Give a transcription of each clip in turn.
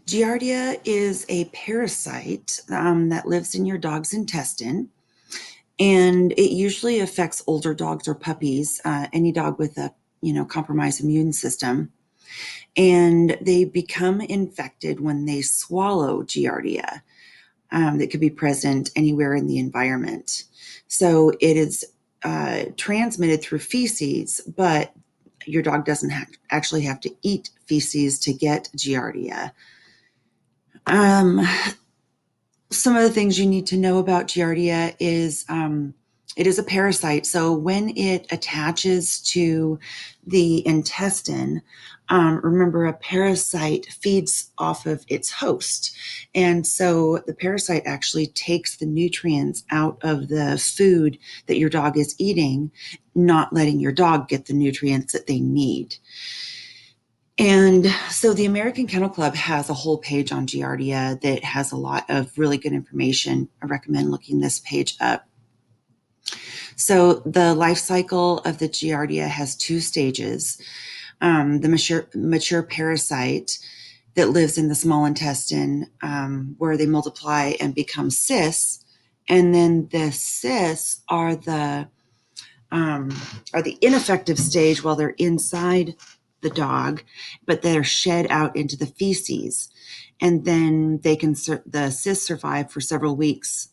Giardia is a parasite that lives in your dog's intestine, and it usually affects older dogs or puppies, any dog with a compromised immune system, and they become infected when they swallow Giardia. That could be present anywhere in the environment. So it is transmitted through feces, but your dog doesn't actually have to eat feces to get Giardia. Um, some of the things you need to know about Giardia is it is a parasite. So when it attaches to the intestine, remember a parasite feeds off of its host. And so the parasite actually takes the nutrients out of the food that your dog is eating, not letting your dog get the nutrients that they need. And so the American Kennel Club has a whole page on Giardia that has a lot of really good information. I recommend looking this page up. So the life cycle of the Giardia has two stages. The mature parasite that lives in the small intestine, where they multiply and become cysts. And then the cysts are the ineffective stage while they're inside the dog, but they're shed out into the feces. And then the cysts survive for several weeks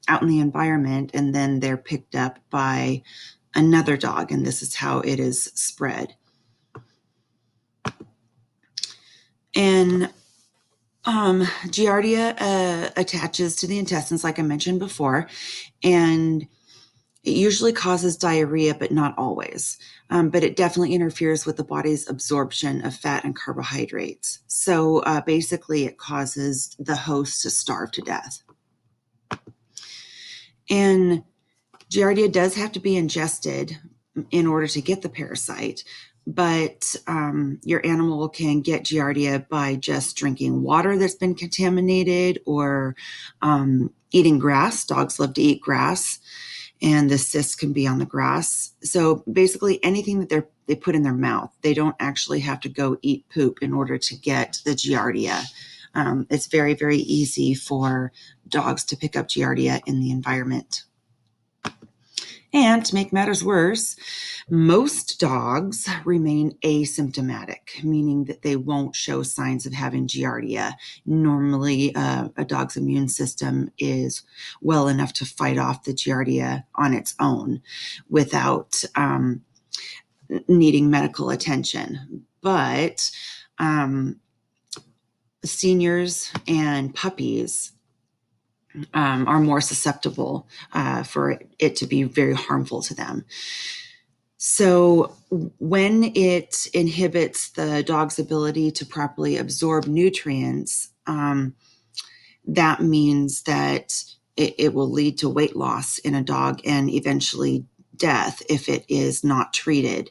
out in the environment, and then they're picked up by another dog, and this is how it is spread. And Giardia attaches to the intestines, like I mentioned before, and it usually causes diarrhea, but not always. But it definitely interferes with the body's absorption of fat and carbohydrates. So basically, it causes the host to starve to death. And Giardia does have to be ingested in order to get the parasite, but your animal can get Giardia by just drinking water that's been contaminated or eating grass. Dogs love to eat grass, and the cysts can be on the grass. So basically anything that they put in their mouth, they don't actually have to go eat poop in order to get the Giardia. It's very, very easy for dogs to pick up Giardia in the environment. And to make matters worse, most dogs remain asymptomatic, meaning that they won't show signs of having Giardia. Normally, a dog's immune system is well enough to fight off the Giardia on its own without needing medical attention. But seniors and puppies are more susceptible for it to be very harmful to them. So when it inhibits the dog's ability to properly absorb nutrients, that means that it will lead to weight loss in a dog and eventually death if it is not treated.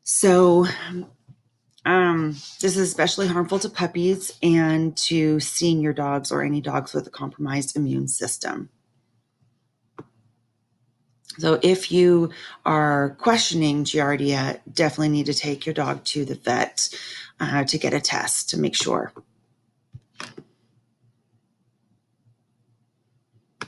So this is especially harmful to puppies and to senior dogs or any dogs with a compromised immune system. So if you are questioning Giardia, definitely need to take your dog to the vet to get a test to make sure.